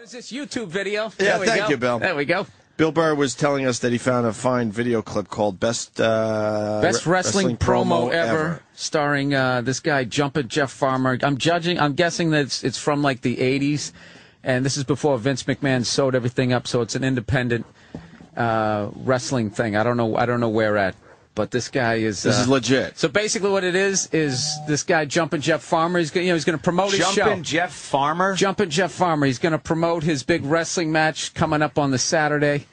There's this YouTube video. Yeah, thank you, Bill. There we go. Bill Burr was telling us that he found a fine video clip called Best Wrestling Promo Ever, starring this guy, Jumpin' Jeff Farmer. I'm guessing that it's from like the 80s, and this is before Vince McMahon sewed everything up, so it's an independent wrestling thing. I don't know where at. But this guy is... This is legit. So basically what it is this guy, Jumpin' Jeff Farmer, he's going to promote his show. Jumpin' Jeff Farmer? Jumpin' Jeff Farmer. He's going to promote his big wrestling match coming up on the Saturday.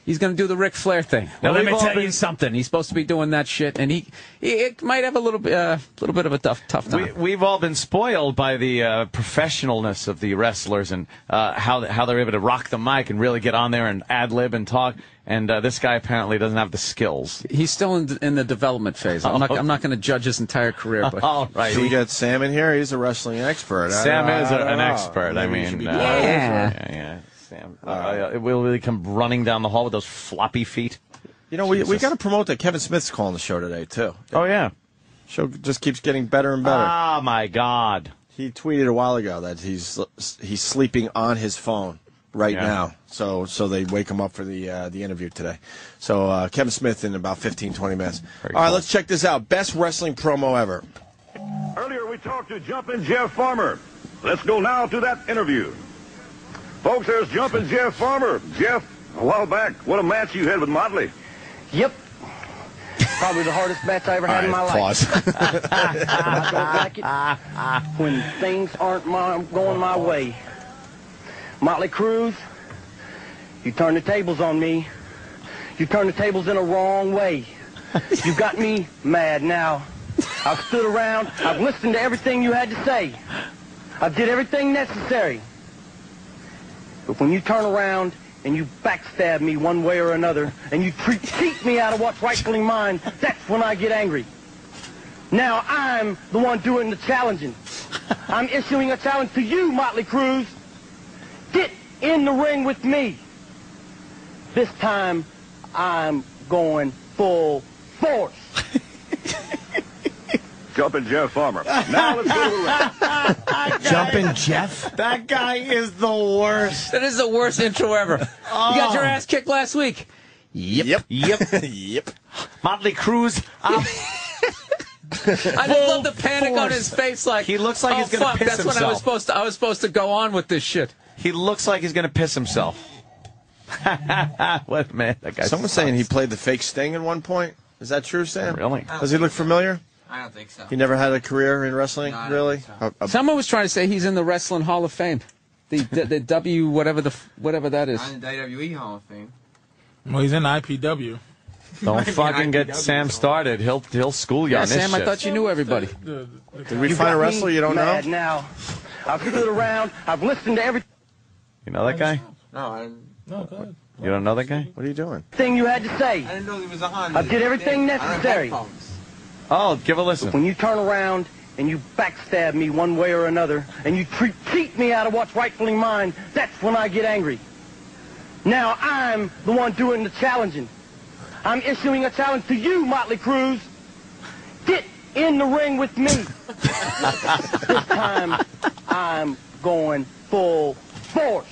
He's going to do the Ric Flair thing. Now, let me tell you something. He's supposed to be doing that shit, and he might have a little bit of a tough time. We've all been spoiled by the professionalness of the wrestlers and how they're able to rock the mic and really get on there and ad-lib and talk. And this guy apparently doesn't have the skills. He's still in the development phase. I'm not going to judge his entire career. But all right. Should we get Sam in here? He's a wrestling expert. Sam is an expert. I mean, yeah. Sam. Will he come running down the hall with those floppy feet? You know, we got to promote that Kevin Smith's calling the show today, too. Oh, yeah. Show just keeps getting better and better. Oh, my God. He tweeted a while ago that he's sleeping on his phone right now. So they wake him up for the interview today. So Kevin Smith in about 15, 20 minutes. All right, let's check this out. Best wrestling promo ever. Earlier we talked to Jumpin' Jeff Farmer. Let's go now to that interview. Folks, there's Jumpin' Jeff Farmer. Jeff, a while back, what a match you had with Motley. Yep. Probably the hardest match I ever had in my life. I don't like it when things aren't going my way. Motley Cruz, you turn the tables on me. You turn the tables in a wrong way. You got me mad now. I've stood around. I've listened to everything you had to say. I did everything necessary. But when you turn around and you backstab me one way or another, and you cheat me out of what's rightfully mine, that's when I get angry. Now I'm the one doing the challenging. I'm issuing a challenge to you, Motley Cruz. Get in the ring with me. This time, I'm going full force. Jumpin' Jeff Farmer. Now let's go to the ring. Jumpin' Jeff? That guy is the worst. That is the worst intro ever. Oh. You got your ass kicked last week. Yep. Motley Cruz. I just love the panic on his face. Like he looks like he's going to piss himself. That's when I was supposed to go on with this shit. He looks like he's going to piss himself. What man? That guy. Someone's saying he played the fake Sting at one point. Is that true, Sam? Really? Does he look familiar? I don't think so. He never had a career in wrestling, no, really? So. Someone was trying to say he's in the Wrestling Hall of Fame, the W whatever that is. Not in the WWE Hall of Fame. Well, he's in IPW. Don't fucking get Sam started. He'll school you on this Sam, shit. I thought you knew everybody. Did we find a wrestler you don't know? Now, I've stood around. I've listened to everything. You know that guy? No, No, go ahead. You don't know that guy? What are you doing? You had to say. I didn't know he was on. I did everything necessary. Oh, give a listen. When you turn around and you backstab me one way or another, and you cheat me out of what's rightfully mine, that's when I get angry. Now I'm the one doing the challenging. I'm issuing a challenge to you, Motley Cruz. Get in the ring with me. This time, I'm going full force.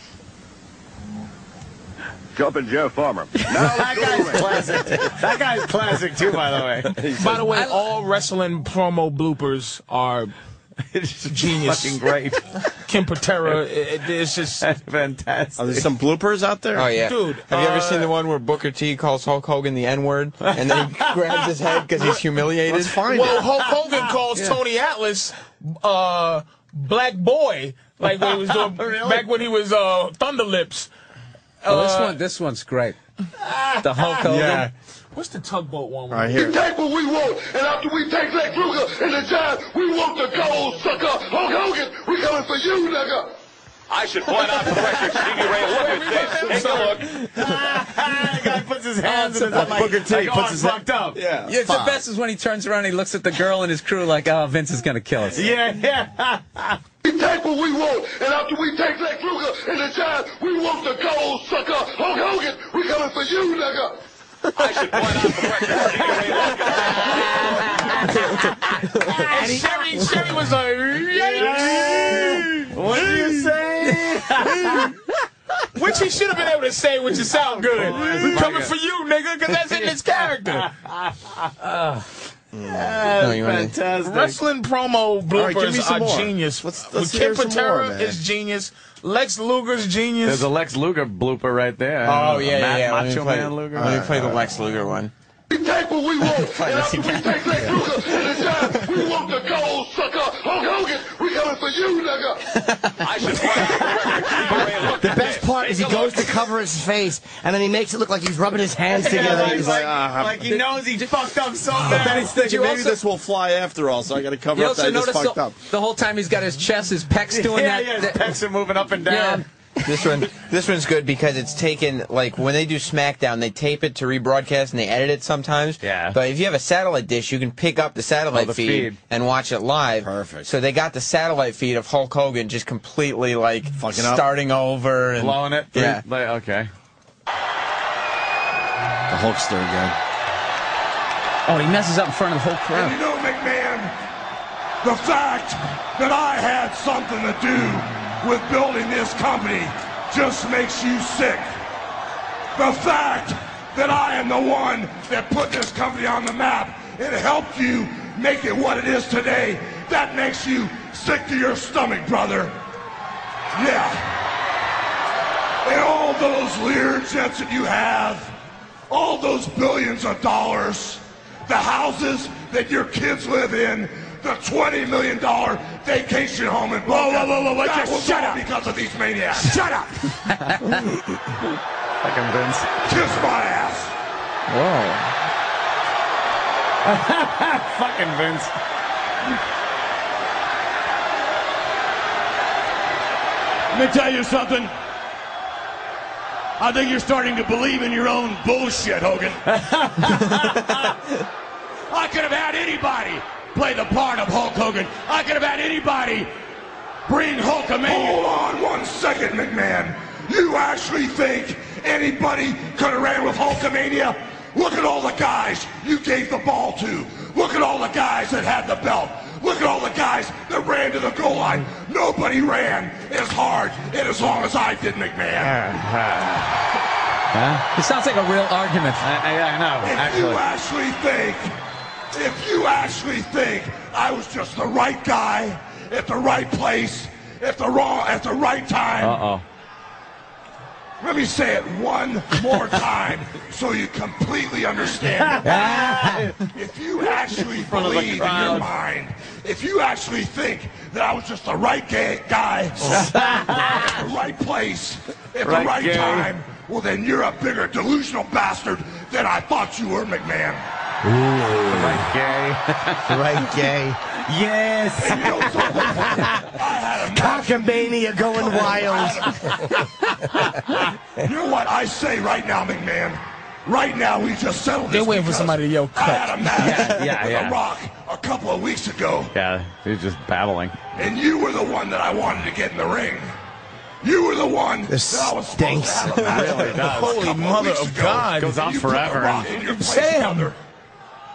Jumpin' Jeff Farmer. Now let's go to the ring. Classic. That guy's classic, too, by the way. By the way, all wrestling promo bloopers are genius. Fucking great. Kim Patera, it's just fantastic. Are there some bloopers out there? Oh, yeah. Dude, have you ever seen the one where Booker T calls Hulk Hogan the N-word, and then he grabs his head because he's humiliated? Let's find well, it. Hulk Hogan calls Tony Atlas Black Boy, like when he was doing, back when he was Thunder Lips. This one's great. The Hulk Hogan. Yeah. What's the tugboat one? Right here. We take what we want, and after we take Lex Luger in the time, we want the gold, sucker. Hulk Hogan, we coming for you, nigga. I should point out for the record, Stevie Ray, look at this. Take a look. The guy puts his hands in his like, Booker T like, puts his fucked up. Yeah. Yeah, the best is when he turns around and he looks at the girl and his crew like, oh, Vince is going to kill us. Yeah. We take what we want, and after we take Lex Luger in the time, we want the gold, sucker. Hulk Hogan, we coming for you, nigga. I should point out for the record, Stevie Ray, look at this. And Sherry was like, What do you say? Which he should have been able to say, which is sound good. We coming for you, nigga, because that's in his character. Fantastic. Wrestling promo bloopers are more. genius. Let's hear Kid some more, Patera man. is genius. Lex Luger's genius. There's a Lex Luger blooper right there. Oh, yeah. Macho Man Luger. Let me play the Lex Luger one. We take what we want, and after we take Lex Luger, and it's time we want the gold sucker. Hulk Hogan, we coming for you, nigga. The best part is he goes to cover his face, and then he makes it look like he's rubbing his hands together. He's like he knows he fucked up so bad. Then he's thinking, maybe this will fly after all, so I got to cover up that I just fucked up. The whole time he's got his chest, his pecs doing that. Yeah, his pecs are moving up and down. Yeah. This one's good because it's taken, like, when they do SmackDown, they tape it to rebroadcast and they edit it sometimes. Yeah. But if you have a satellite dish, you can pick up the satellite feed and watch it live. Perfect. So they got the satellite feed of Hulk Hogan just completely, like, fucking up, starting over and blowing it. Yeah. Okay. The Hulkster again. Oh, he messes up in front of the whole crowd. And you know, McMahon, the fact that I had something to do with building this company just makes you sick. The fact that I am the one that put this company on the map and helped you make it what it is today, that makes you sick to your stomach, brother. Yeah. And all those Lear jets that you have, all those billions of dollars, the houses that your kids live in, the $20 million vacation home in Boca. Whoa, that was shut up because of these maniacs. Shut up! Fucking Vince. Kiss my ass. Whoa. Fucking Vince. Let me tell you something. I think you're starting to believe in your own bullshit, Hogan. I could have had anybody play the part of Hulk Hogan. I could have had anybody bring Hulkamania. Hold on 1 second, McMahon. You actually think anybody could have ran with Hulkamania? Look at all the guys you gave the ball to. Look at all the guys that had the belt. Look at all the guys that ran to the goal line. Nobody ran as hard and as long as I did, McMahon. It sounds like a real argument. I know. If you actually think I was just the right guy at the right place at the right time. Let me say it one more time so you completely understand. If you actually believe in your mind, if you actually think that I was just the right guy at the right place at the right time, well then you're a bigger delusional bastard than I thought you were, McMahon. Right gay. Right gay. Yes. And you know something? I had a Cockamania going wild. You know what I say right now, McMahon? Right now, we just settled this. They're waiting for somebody to yell, I had a match with yeah. The Rock a couple of weeks ago. Yeah, he's just battling. And you were the one that I wanted to get in the ring. You were the one This that I was stinks. supposed to have a match Really with does. a Holy couple mother weeks of ago. God. Goes on You put forever. The Rock in your place, Sam. brother.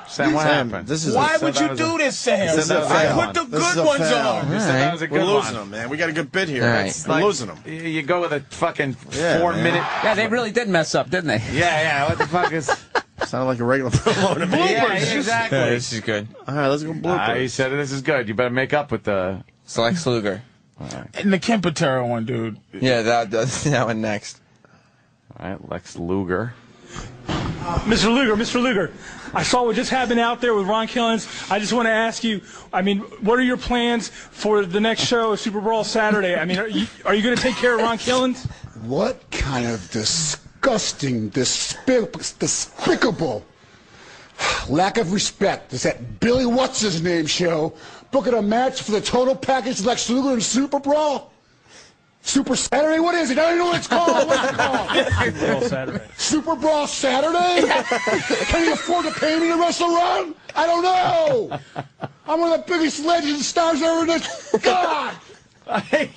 Sam, what happened? This is Why would you do this, Sam? This is a I fail. put the This is good a ones fail. on. You said that was a We're good losing one. them, man. We got a good bit here. All right. It's We're losing them. You go with a fucking Yeah, 4 man. minute. Yeah, they really did mess up, didn't they? Yeah. What the fuck is? Sounded like a regular promo to me. Yeah, exactly. Yeah, this is good. All right, let's go bloopers. He said this is good. You better make up with the. It's Lex Luger. And the Ken Patera one, dude. Yeah, that one next. All right, Lex Luger. Mr. Luger, I saw what just happened out there with Ron Killens. I just want to ask you, I mean, what are your plans for the next show, Super Brawl Saturday? I mean, are you going to take care of Ron Killens? What kind of disgusting, despicable lack of respect is that Billy What's-His-Name show booking a match for the total package Lex Luger and Super Brawl? Super Saturday? What is it? I don't even know what it's called. What's it called? Super Brawl Saturday. Super Brawl Saturday? Can you afford to pay me to wrestle Ron? I don't know. I'm one of the biggest legends and stars ever in this. God! He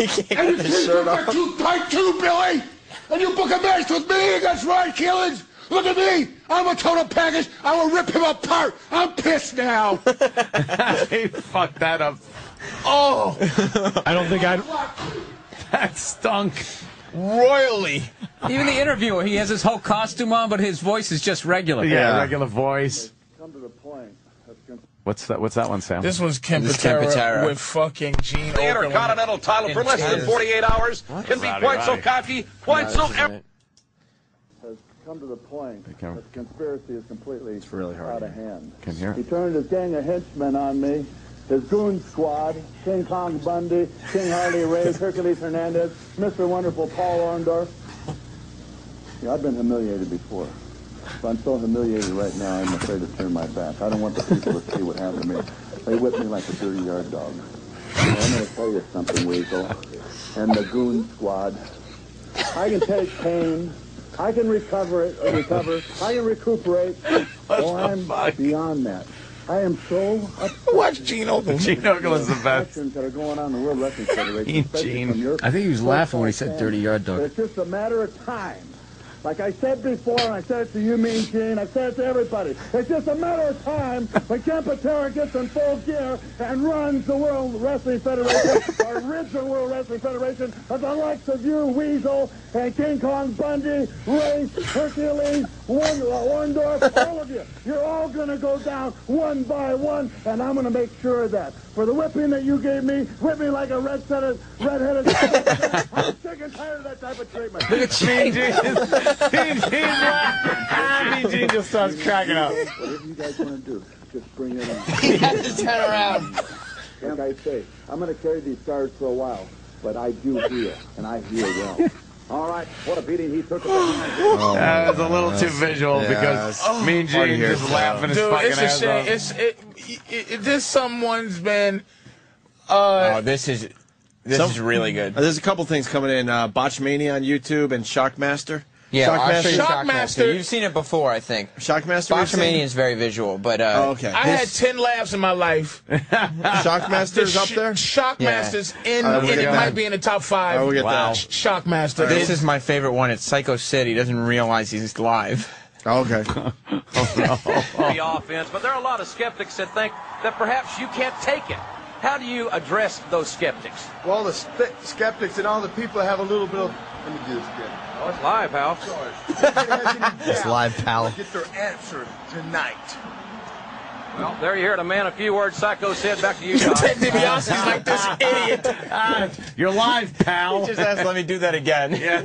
can't And you get his keep shirt them off. too tight too, Billy! And you book a match with me against Ron Killens? Look at me! I'm a total package. I will rip him apart. I'm pissed now. He fucked that up. Oh! I don't think I'd... That stunk. royally. Even the interviewer, he has his whole costume on, but his voice is just regular. Yeah, regular voice. Come to the point. What's that one, Sam? This one's Ken Patera with fucking Gene The Intercontinental title for less than 48 hours can be quite so cocky, quite so... Has come to the point that the conspiracy is completely out of hand. Can hear it. He turned his gang of henchmen on me, his goon squad, King Kong Bundy, King Harley Race, Hercules Hernandez, Mr. Wonderful Paul Orndorff. You know, I've been humiliated before. So I'm so humiliated right now, I'm afraid to turn my back. I don't want the people to see what happened to me. They whipped me like a dirty yard dog. And I'm going to tell you something, Weasel, and the goon squad. I can take pain. I can recover. I can recuperate. Oh, I'm beyond that. I am so upset. Watch Gene Okerlund. Gene Okerlund is the best. That are going on in the World Wrestling Federation. Gene. I think he was laughing when he said dirty yard dog. It's just a matter of time. Like I said before, and I said it to you, Mean Gene, I said it to everybody. It's just a matter of time when Ken Patera gets in full gear and runs the World Wrestling Federation, or rids the World Wrestling Federation, of the likes of you, Weasel, and King Kong Bundy, Race, Hercules, Orndorff, all of you. You're all going to go down one by one, and I'm going to make sure of that. For the whipping that you gave me, whip me like a redheaded. I'm sick and tired of that type of treatment. Look at Mean Gene just starts cracking up. Whatever you guys want to do, just bring it in. He has to turn around. Like I say, I'm going to carry these scars for a while, but I do heal, and I heal well. All right, what a beating he took. That was a little too visual because Mean Gene just laughing his fucking ass off. It's a shame. This someone's been. This is really good. There's a couple things coming in. Botchmania on YouTube and Shockmaster. Yeah, I'll show you Shockmaster. You've seen it before, I think. Shockmaster. Botchmania is very visual, but okay. I had 10 laughs in my life. Shockmaster's up there. Shockmaster's it might be in the top 5. We'll get that. Shockmaster. This is my favorite one. It's Psycho Sid. He doesn't realize he's live. Okay. The offense, but there are a lot of skeptics that think that perhaps you can't take it. How do you address those skeptics? Well, the skeptics and all the people have a little bit of... Let me do this again. Oh, it's live, pal. It's live, pal. Get their answer tonight. Well, there you hear it, a man, a few words. Psycho said, back to you, John. Ted DiBiase's like this idiot. You're live, pal. He just asked, let me do that again. Yeah.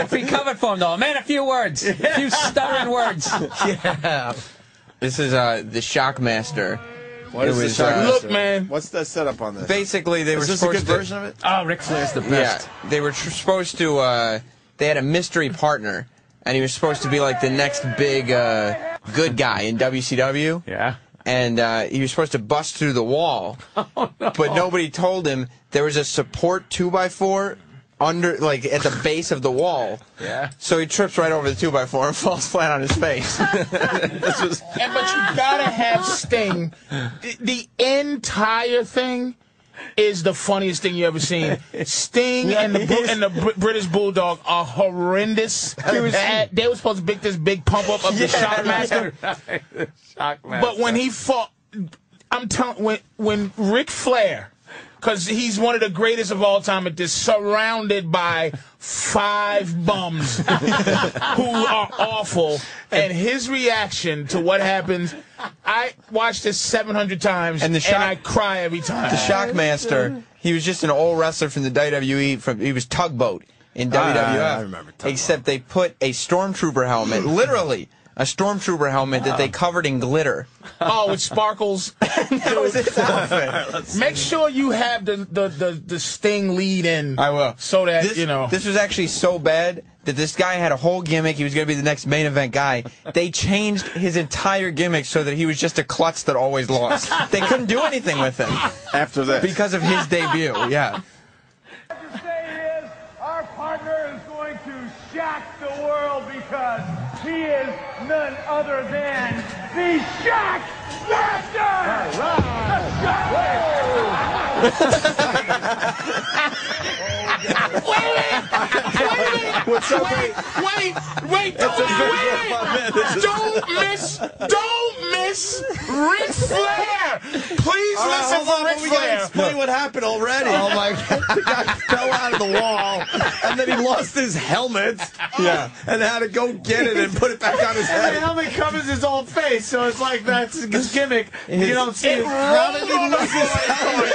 He covered for him, though. Man, a few words. A few stuttering words. Yeah. This is the Shockmaster. What is the Shockmaster? Look, man. What's the setup on this? Basically, they were supposed supposed to... Is this a good version of it? Oh, Ric Flair's the best. Yeah, they were supposed to, they had a mystery partner, and he was supposed to be like the next big good guy in WCW. Yeah. And he was supposed to bust through the wall, but nobody told him there was a support 2x4 under, like, at the base of the wall. Yeah. So he trips right over the 2x4 and falls flat on his face. But you gotta have Sting. The entire thing is the funniest thing you ever seen. Sting and the British Bulldog are horrendous. They were supposed to make this big pump up of the Shockmaster. Shockmaster. But when he fought, I'm telling, when Ric Flair, because he's one of the greatest of all time at this, surrounded by 5 bums who are awful, and his reaction to what happens, I watched this 700 times, and I cry every time. The Shockmaster, he was just an old wrestler from the WWE, he was Tugboat in WWF. I remember Tugboat. Except they put a Stormtrooper helmet, literally, a Stormtrooper helmet that they covered in glitter. Oh, with sparkles. That was his outfit. Make sure you have the Sting lead in. I will. So that, this, you know. This was actually so bad that this guy had a whole gimmick. He was going to be the next main event guy. They changed his entire gimmick so that he was just a klutz that always lost. They couldn't do anything with him. After that. Because of his debut, yeah. What to say is, our partner is going to shock the world because he is none other than the Shockmaster! What It's so great. Wait! Don't miss Ric Flair. Please listen for Ric Flair. Explain what happened already. Oh my God! The guy fell out of the wall, and then he lost his helmet. Yeah, and had to go get it and put it back on his head. The helmet covers his whole face, so it's like that's his gimmick. You don't see it. How did he lose his helmet?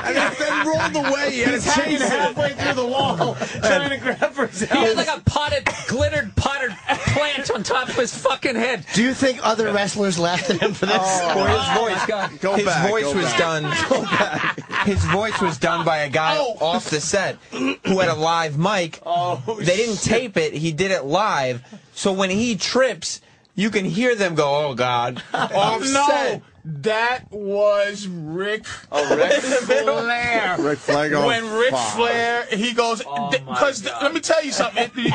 And it then rolled away. He had to hanging chase it. halfway through the wall, trying to grab for his He helmet. had like a glittered potted plant on top of his fucking head. Do you think other wrestlers laughed at him for this? Well, his voice, his voice was done by a guy off the set who had a live mic. They didn't tape it. He did it live. So when he trips, you can hear them go, "Oh God!" Off set. That was Ric Flair. Ric Flair goes, when Ric Flair, he goes, because let me tell you something. If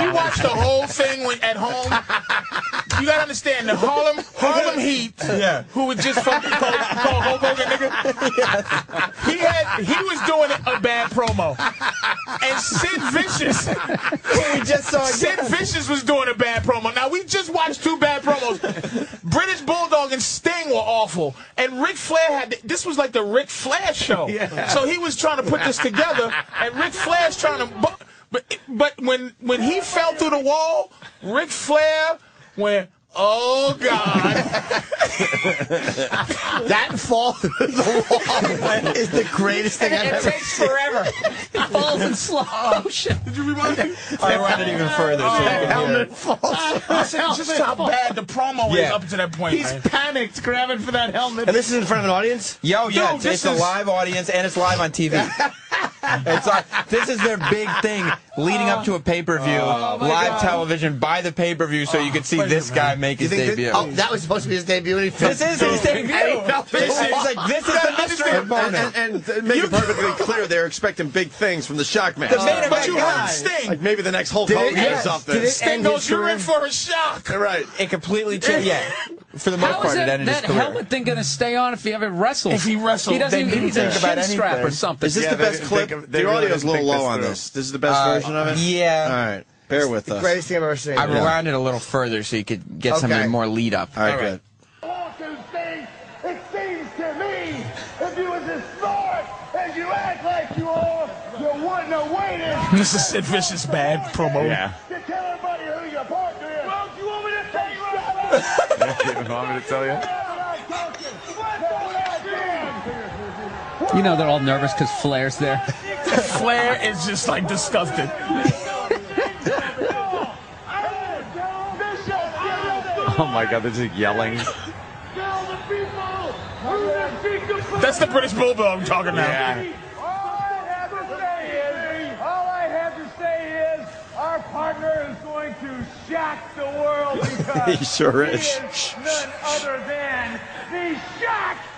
you watch the whole thing at home, you gotta understand the Harlem Heat, who was just fucking called Hulk Hogan, nigga. He was doing a bad promo, and Sid Vicious, who we just saw, Sid Vicious was doing a bad promo. Now we just watched 2 bad promos. British Bulldog and Sting were awful, and Ric Flair this was like the Ric Flair show. Yeah. So he was trying to put this together, and Ric Flair's trying to. But when he fell through the wall, Ric Flair went, "Oh God!" That fall through the wall is the greatest thing I've ever takes forever. It falls in slow motion. Did you rewind it? I rewound it even further. So you can hear it. Just how bad the promo is up to that point. He's panicked, grabbing for that helmet. And this is in front of an audience? Yeah, Dude, it's a live audience, and it's live on TV. It's like, this is their big thing leading up to a pay-per-view, live television by the pay-per-view, so you could see this guy make his debut. That was supposed to be his debut. And he This is his debut. This is the mystery opponent. And make it perfectly clear, they're expecting big things from the Shockmaster. But you heard Sting. Like maybe the next Hulk Hogan or something. Sting goes, "You're in for a shock." Right. It completely changed. Yeah. For the most How part, is it ended his that career. helmet thing going to stay on if he ever wrestles? If he wrestles, he doesn't even need a think about chin strap anything. or something. Is this the best clip? The audio's a little low on this. This is the best version of it? Yeah. All right. Bear with us. Greatest thing I've ever seen. I rewound it a little further so you could get something more lead up. All right, good. It seems to me, if you was as smart as you act like you are, you wouldn't have waited. This is Sid Vicious' bad promo. Yeah. To tell everybody who your partner is. Well, do you want me to tell you? You want me to tell you? You know they're all nervous because Flair's there. Flair is just like disgusted. Oh my God, they're just yelling. That's the British Bulldog I'm talking now. Yeah. All I have to say is our partner is going to shock the world because He sure is. he is none other than the Shockmaster!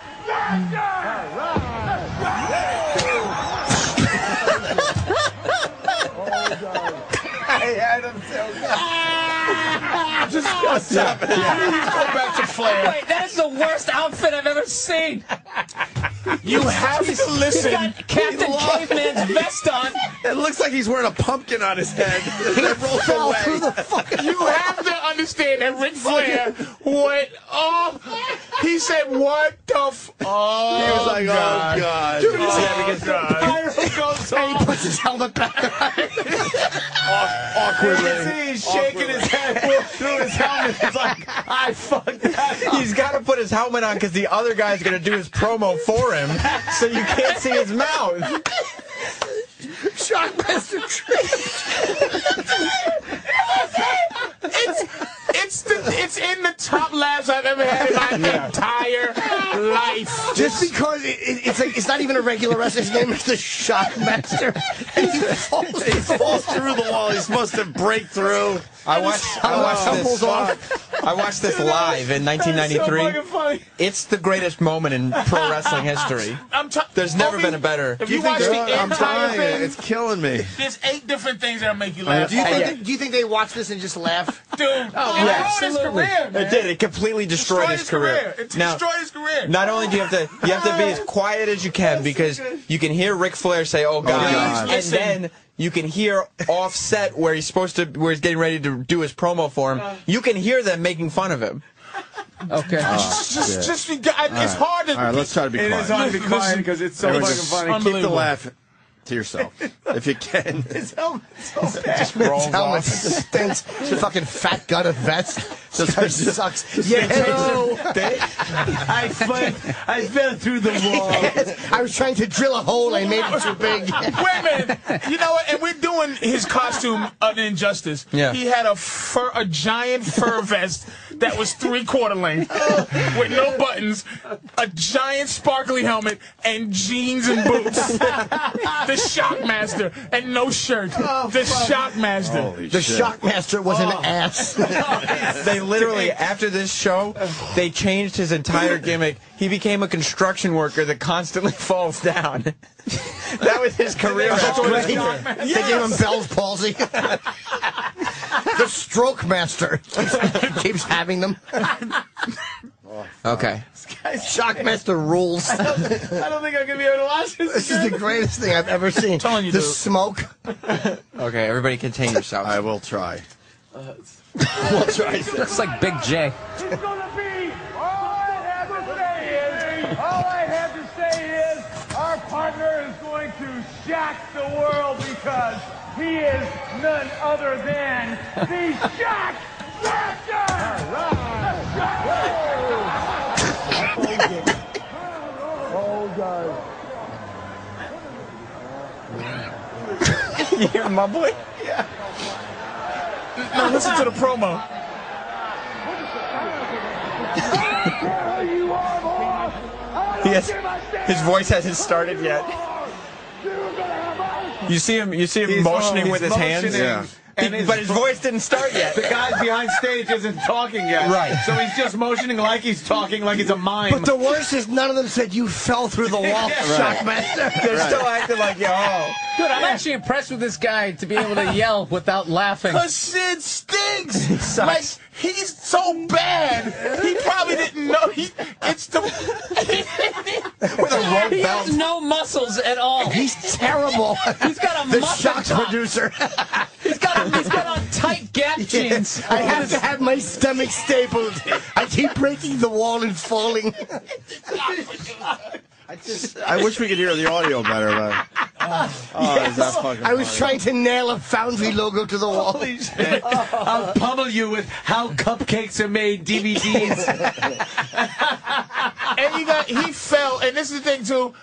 I had him so What's happening? Go back to Flair. Wait, that is the worst outfit I've ever seen. You have to listen. He's got Captain Caveman's vest on. It looks like he's wearing a pumpkin on his head. That rolls away. You have to understand that Ric Flair went off. He said, "What the f?" Oh, He was like, "Oh God!" Pyro goes And he puts his helmet back on. Awkwardly. He's shaking his head through his helmet. It's like, I fucked that up. He's got to put his helmet on because the other guy's going to do his promo for him, so you can't see his mouth. Shockmaster It's in the top laughs I've ever had in my entire life. Just because it's not even a regular wrestler. His name is the Shockmaster. And he falls through the wall. He's supposed to break through. I watched this live in 1993. It's the greatest moment in pro wrestling history. There's never been a better. If you watch the entire thing, it's killing me. there's 8 different things that'll make you laugh. Do you think they watch this and just laugh? dude. It ruined his career, man. It did. It completely destroyed his career. It destroyed his career. Not only do you have to be as quiet as you can because you can hear Ric Flair say, "Oh God," and then you can hear offset where he's getting ready to do his promo for him. You can hear them making fun of him. Okay. It's hard to. All right, let's try to be quiet. It is hard to be quiet because it's so fucking funny. Keep the laugh to yourself if you can. His helmet's so bad. His helmet just stinks. Fucking fat gut of vest. This guy sucks. Yeah, I fell through the wall. I was trying to drill a hole. I made it too big. Wait a minute. You know what? And we're doing his costume an injustice. Yeah. He had a giant fur vest that was 3/4 length with no buttons, a giant sparkly helmet, and jeans and boots. The Shockmaster and no shirt. The Shockmaster. The Shockmaster was an ass. They literally, after this show, they changed his entire gimmick. He became a construction worker that constantly falls down. That was his career. They gave him Bell's palsy. The Stroke Master keeps having them. Okay. Shockmaster rules. I don't think I'm going to be able to watch this. This is the greatest thing I've ever seen. The smoke. Okay, everybody contain yourselves. I will try. We'll try. Looks like Big J. It's going to be, all I have to say is, our partner is going to shock the world because he is none other than the Shockmaster! Oh, God. You hear mumbling? Yeah. Now listen to the promo. His voice hasn't started yet. You see him motioning with his hands? Yeah. But his voice didn't start yet. The guy behind stage isn't talking yet. Right. So he's just motioning like he's talking, like he's a mime. But the worst is none of them said you fell through the wall, Shockmaster. They're still acting like, yo. Dude, I'm actually impressed with this guy to be able to yell without laughing. Cause Sid stinks. Like he's so bad. He probably didn't know. It's the with a rope he belt. has no muscles at all. He's terrible. He's got a the muffin shock top. producer. He's got on tight gap jeans. I have to have my stomach stapled. I keep breaking the wall and falling. I wish we could hear the audio better, but is that fucking I was funny. trying to nail a Foundry logo to the wall. I'll pummel you with how cupcakes are made DVDs. And he fell, and this is the thing too.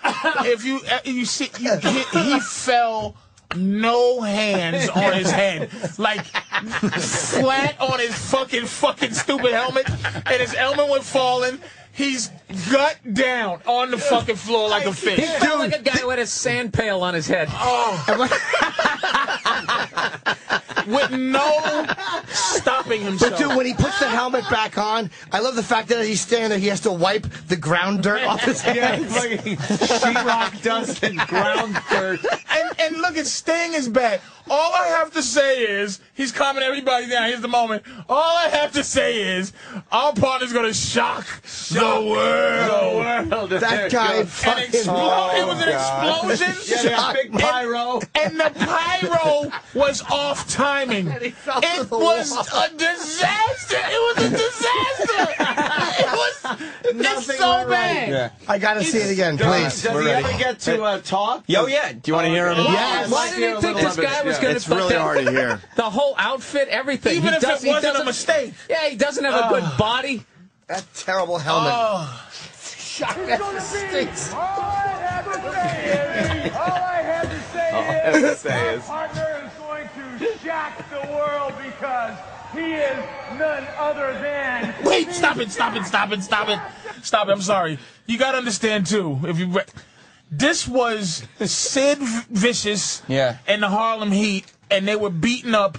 If you see, he fell. No hands on his head, like flat on his fucking stupid helmet, and his helmet went falling. He's gut down on the fucking floor like a fish. He felt like a guy who had a sand pail on his head. With no stopping himself. But dude, when he puts the helmet back on, I love the fact that as he's standing there, he has to wipe the ground dirt off his hands. Sheetrock dust and ground dirt. And look, at Sting is bad. All I have to say is, he's calming everybody down. Here's the moment. All I have to say is, our partner's going to shock the world. That guy fucking... It was an explosion. Yeah, big pyro. And the pyro was off timing. It was a disaster. It was a disaster. It's so bad. Yeah. I got to see it again, please. Does he ever get to talk? Yo, yeah. Do you want to hear him? Yes. Why did he think this guy was going to... It's really hard to hear. The whole outfit, everything. Even if it wasn't a mistake. Yeah, he doesn't have a good body. That terrible helmet. Shockmaster stinks. All I have to say is, our partner is going to shock the world because he is none other than... Wait, stop it. I'm sorry. You got to understand, too. This was Sid Vicious and the Harlem Heat and they were beating up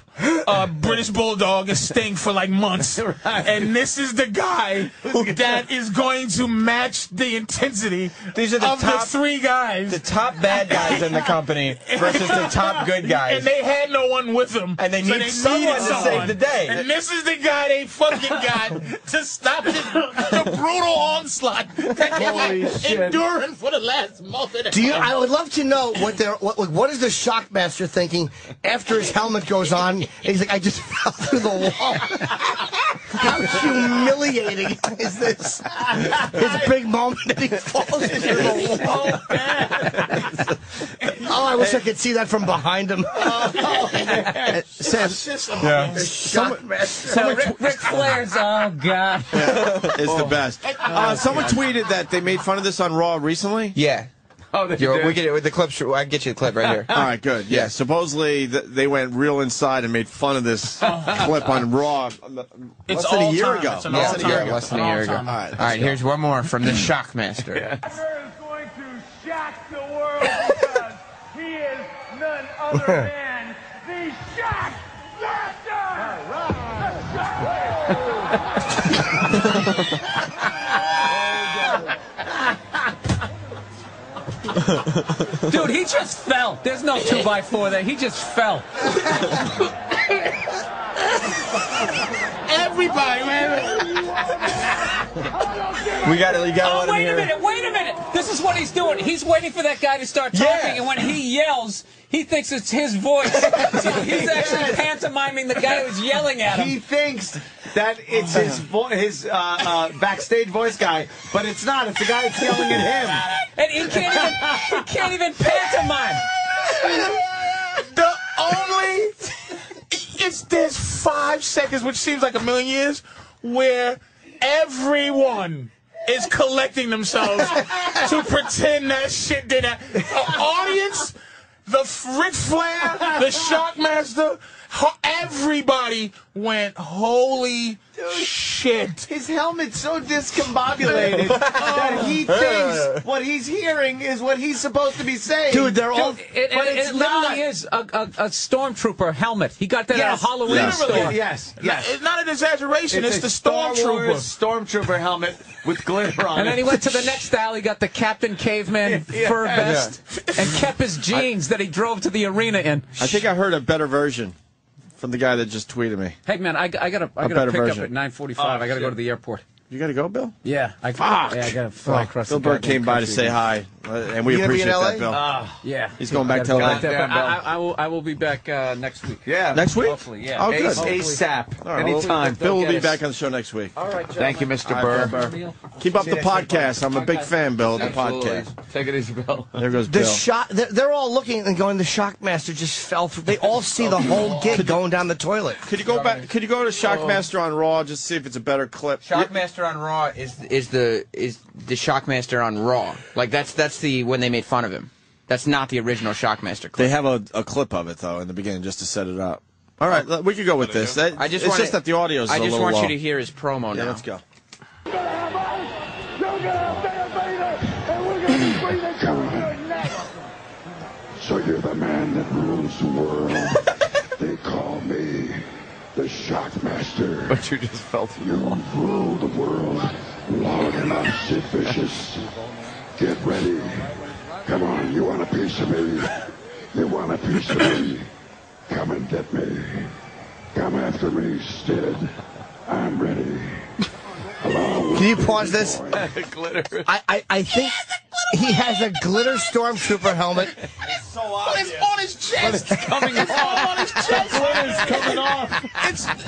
British Bulldog and Sting for like months. And this is the guy that is going to match the intensity These are of the three guys. The top bad guys in the company versus the top good guys. And they had no one with them. And they need someone to save the day. And this is the guy they fucking got to stop the brutal onslaught that they had enduring for the last month and a half. I would love to know what is the Shockmaster thinking after his helmet goes on? And he's like, I just fell through the wall. How humiliating is this? His big moment that he falls into the wall. Oh, I wish I could see that from behind him. Ric Flair's, oh, God. Is the best. Someone tweeted that they made fun of this on Raw recently. Yeah. Oh, we get it with the clip. I can get you the clip right here. All right, good. Yeah, supposedly they went real inside and made fun of this clip on Raw less than a year ago. Less than a year ago. All right, here's one more from the Shockmaster. Burr is going to shock the world because he is none other than the Shockmaster! Dude, he just fell. There's no 2x4 there. He just fell. Everybody, man. You gotta let him wait hear. Wait a minute. This is what he's doing. He's waiting for that guy to start talking, and when he yells, he thinks it's his voice. So he's actually pantomiming the guy who's yelling at him. He thinks that it's his backstage voice guy, but it's not. It's the guy that's yelling at him. And he can't even pantomime. There's 5 seconds, which seems like a million years, where everyone is collecting themselves to pretend that shit did that. The audience, the Ric Flair, the Shockmaster, everybody went, holy shit. His helmet's so discombobulated that he thinks what he's hearing is what he's supposed to be saying. Dude, it literally is a stormtrooper helmet. He got that at a Halloween store. Yes. It's not an exaggeration. It's the Stormtrooper helmet with glitter on it. And then he went to the next style. He got the Captain Caveman fur vest and kept his jeans that he drove to the arena in. I think I heard a better version from the guy that just tweeted me. Hey, man, I gotta pick up at 9:45. I gotta go to the airport. You gotta go, Bill? Yeah. I gotta fly across Bill the Burr came by to say hi, and we appreciate that, Bill. Yeah. He's going back to LA. I will be back next week. Yeah. Next week? Hopefully, yeah. Oh, good. ASAP. Right, Anytime. Bill will be back on the show next week. All right, Joe. Thank you, Mr. Burr. Keep up the podcast. I'm a big fan, Bill, of the podcast. Take it easy, Bill. There goes Bill. They're all looking and going, the Shockmaster just fell through. They all see the whole gig going down the toilet. Could you go back? Could you go to Shockmaster on Raw just to see if it's a better clip? Shockmaster on Raw is the Shockmaster on Raw. Like that's the when they made fun of him. That's not the original Shockmaster clip. They have a clip of it though in the beginning just to set it up. All right, we could go with this. It's just that the audio is a little low. I just want you to hear his promo now. Yeah, let's go. So you're the man that rules the world. They call me the Shockmaster. But you just felt it. You've ruled the world long enough, Sid Vicious. Get ready. Come on, you want a piece of me? You want a piece of me? Come and get me. Come after me, Sid. I'm ready. Can you pause this? Glitter. I think he has a glitter stormtrooper helmet. It's so obvious. It's on his chest. It's coming off. On his chest. Glitter's coming off.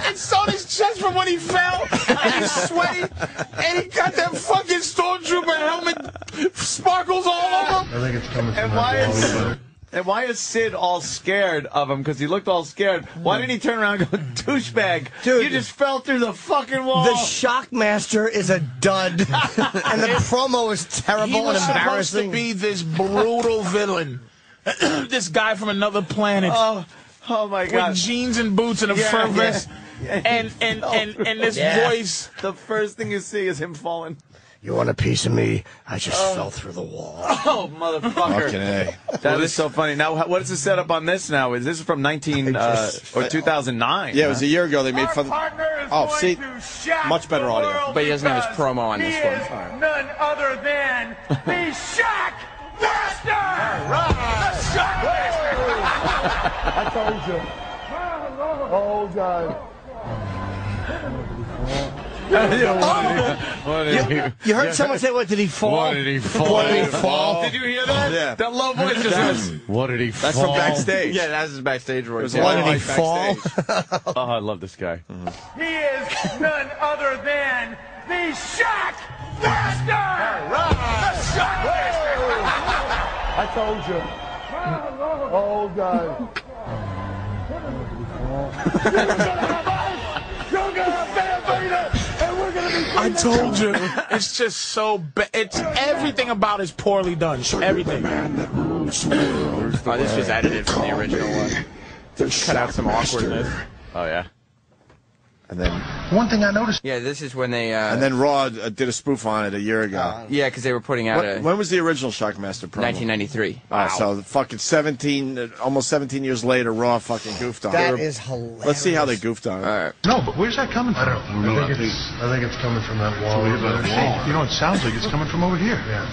It's on his chest from when he fell. And he's sweaty. And he got that fucking stormtrooper helmet. Sparkles all over him. I think it's coming from And why is Sid all scared of him? Because he looked all scared. Why didn't he turn around and go, douchebag? Dude, you just fell through the fucking wall. The Shockmaster is a dud. And the promo is terrible He was and embarrassing. supposed to be this brutal villain. This guy from another planet. Oh my God. With jeans and boots and a fur vest. And this voice. The first thing you see is him falling. You want a piece of me? I just fell through the wall. Oh, motherfucker. Okay. That is so funny. Now, what is the setup on this now? Is this from 2009? Yeah, it was a year ago. They made fun. Oh, see, much better audio. But he doesn't have his promo on this one. None other than the Shockmaster! The Shockmaster! I told you. Oh, God. You heard someone say, what, did he fall? What did he fall? What did he fall? Did you hear that? Yeah. That low voice just goes, what did he fall? That's from backstage. Yeah, that's his backstage voice. What did he fall? Oh, I love this guy. He is none other than the Shockmaster! The Shockmaster! I told you. Oh, God. You're gonna have Van Vader, and we're gonna be. I told you. It's just so bad. It's everything about it's poorly done. Everything. Oh, this was edited from the original one. Cut out some awkwardness. Oh, yeah. And then One thing I noticed. Yeah, this is when they. and then Raw did a spoof on it a year ago. Yeah, because they were putting out a. When was the original Shockmaster promo? 1993. So fucking 17, almost 17 years later, Raw fucking goofed on it. That is hilarious. Let's see how they goofed on it. All right. No, but where's that coming from? I think it's coming from that wall. You know, it sounds like it's coming from over here. Yeah.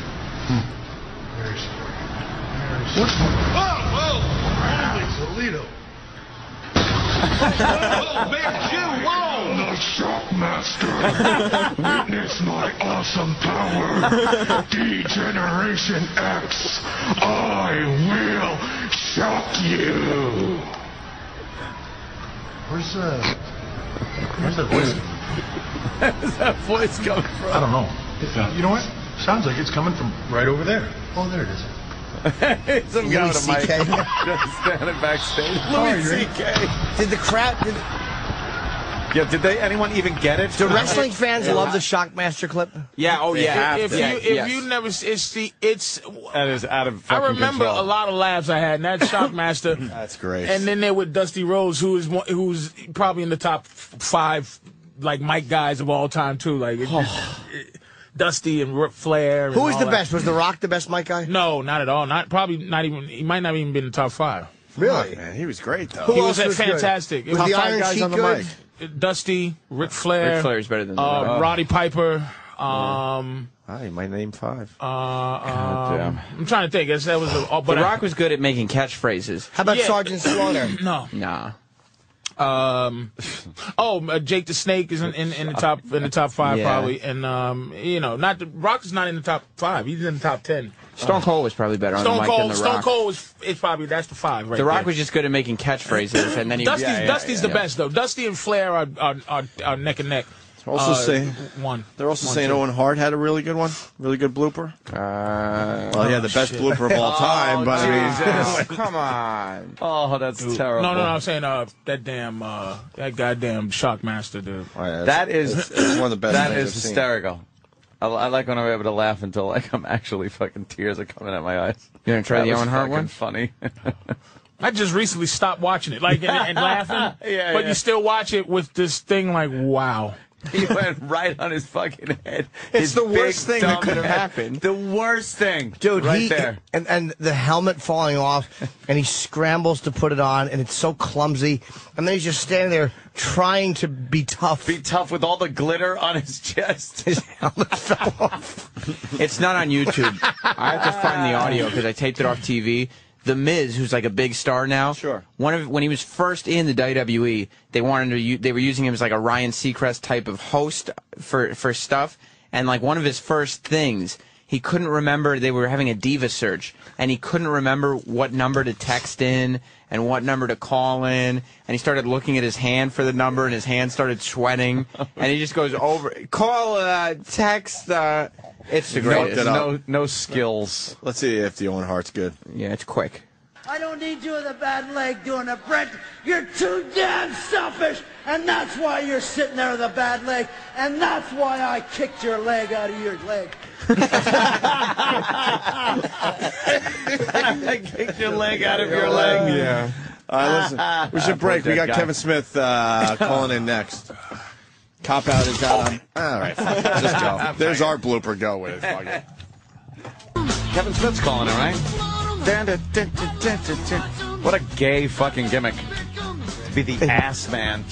What's whoa! Holy Toledo! Whoa, big Jew! Whoa! The Shockmaster! Witness my awesome power! Degeneration X! I will shock you! Where's that voice? Where's that voice coming from? I don't know. You know what? Sounds like it's coming from right over there. Oh, there it is. Some guy with a mic just standing backstage. Louis C.K. Did the crowd... Yeah, did anyone even get it? Do wrestling fans love the Shockmaster clip? Yeah, oh yeah. If you never, it's that is out of fucking I remember control. a lot of laughs I had, and that's Shockmaster. That's great. And then there with Dusty Rhodes, who's probably in the top 5 like mic guys of all time too. Like Dusty and Ric Flair. Who was the best? Was The Rock the best mic guy? No, not at all. Not even. He might not even been in the top 5. Really? Man, he was great though. He was fantastic. Was the Iron Sheik good? Dusty, Ric Flair. Ric Flair's better than Roddy Piper. You might name 5. damn. I'm trying to think. That was The Rock was good at making catchphrases. How about Sergeant Slaughter? No. Nah. Jake the Snake is in the top 5 probably, and not the Rock is not in the top 5. He's in the top 10. Stone Cold was probably better on the mic than The Rock. Stone Cold is probably that's the 5 right The Rock there. was just good at making catchphrases, and then he Dusty's the best though. Dusty and Flair are neck and neck. They're also saying Owen Hart had a really good one, really good blooper. Well, he had the best blooper of all time, but I mean, come on. Oh, that's terrible. No, I'm saying that goddamn Shockmaster dude. That is one of the best. That things is I've seen. hysterical. I like when I'm able to laugh until like I'm actually fucking tears are coming out my eyes. You gonna try the Owen Hart one? Funny. I just recently stopped watching it, like and laughing. But you still watch it with this thing, like wow. He went right on his fucking head. It's the worst thing that could have happened. The worst thing. Dude, right there. And the helmet falling off, and he scrambles to put it on, and it's so clumsy. And then he's just standing there trying to be tough. Be tough with all the glitter on his chest. His helmet fell off. It's not on YouTube. I have to find the audio because I taped it off TV. The Miz, who's like a big star now. Sure. When he was first in the WWE, they were using him as like a Ryan Seacrest type of host for stuff. And like one of his first things, he couldn't remember. They were having a diva search, and he couldn't remember what number to text in and what number to call in. And he started looking at his hand for the number, and his hand started sweating. And he just goes over, call, text. It's the greatest. No skills. Let's see if the Owen Hart's good. Yeah, it's quick. I don't need you with a bad leg doing a Brent. You're too damn selfish, and that's why you're sitting there with a bad leg, and that's why I kicked your leg out of your leg. I kicked your leg out of your leg. Yeah. Listen, we should break. We got Kevin Smith calling in next. Cop Out is out on... All right, fuck it. Just go. There's our blooper. Go with it. Fuck it. Kevin Smith's calling it, right? What a gay fucking gimmick. To be the ass man.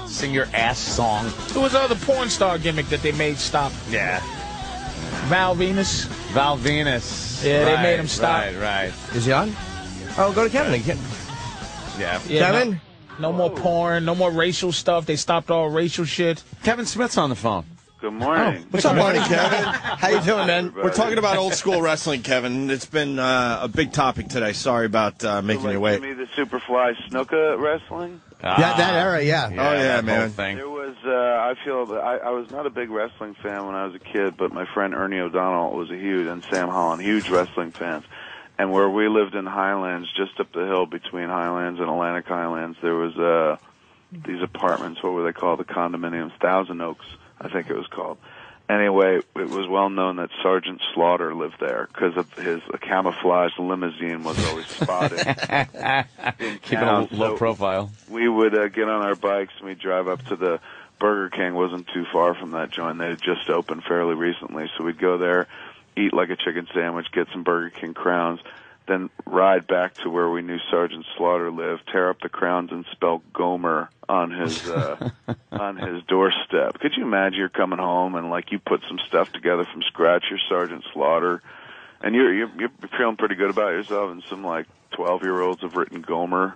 Sing your ass song. It was the porn star gimmick that they made stop. Yeah. Val Venus. Val Venus. Yeah, they made him stop. Right. Is he on? Oh, go to Kevin again. Yeah. Kevin? No more porn, no more racial stuff. They stopped all racial shit. Kevin Smith's on the phone. Good morning. What's up, morning, Kevin? How you doing, man? Everybody. We're talking about old school wrestling, Kevin. It's been a big topic today. Sorry about making you wait. Me the Superfly Snuka wrestling? That era, yeah. Oh, yeah, man. There was, I feel that I was not a big wrestling fan when I was a kid, but my friend Ernie O'Donnell was a huge, and Sam Holland, huge wrestling fans. And where we lived in Highlands, just up the hill between Highlands and Atlantic Highlands, there was these apartments. What were they called? The condominiums, Thousand Oaks, I think it was called. Anyway, it was well known that Sergeant Slaughter lived there because of his camouflaged limousine was always spotted. Keep it low profile. We would get on our bikes and we'd drive up to the Burger King. Wasn't too far from that joint. They had just opened fairly recently, so we'd go there, eat like a chicken sandwich, get some Burger King crowns, then ride back to where we knew Sergeant Slaughter lived, tear up the crowns and spell Gomer on his on his doorstep. Could you imagine you're coming home and like you put some stuff together from scratch, you're Sergeant Slaughter, and you're feeling pretty good about yourself, and some like 12-year-olds have written Gomer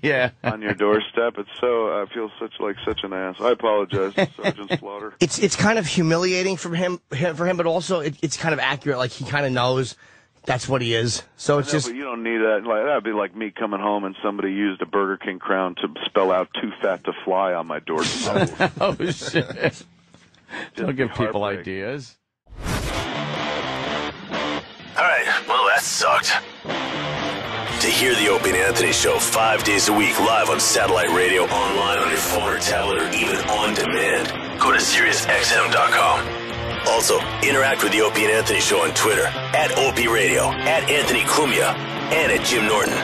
yeah. on your doorstep. It's so I feel such an ass. I apologize, Sergeant Slaughter. It's kind of humiliating for him, but also it's kind of accurate. Like he kind of knows that's what he is. So it's just. But you don't need that. Like that'd be like me coming home and somebody used a Burger King crown to spell out "too fat to fly" on my doorstep. Oh shit! Don't give people ideas. All right. Well, that sucked. To hear the Opie and Anthony Show 5 days a week live on satellite radio, online on your phone or tablet, or even on demand, go to SiriusXM.com. Also, interact with the Opie and Anthony Show on Twitter, @Opie Radio, @Anthony Cumia, and @Jim Norton.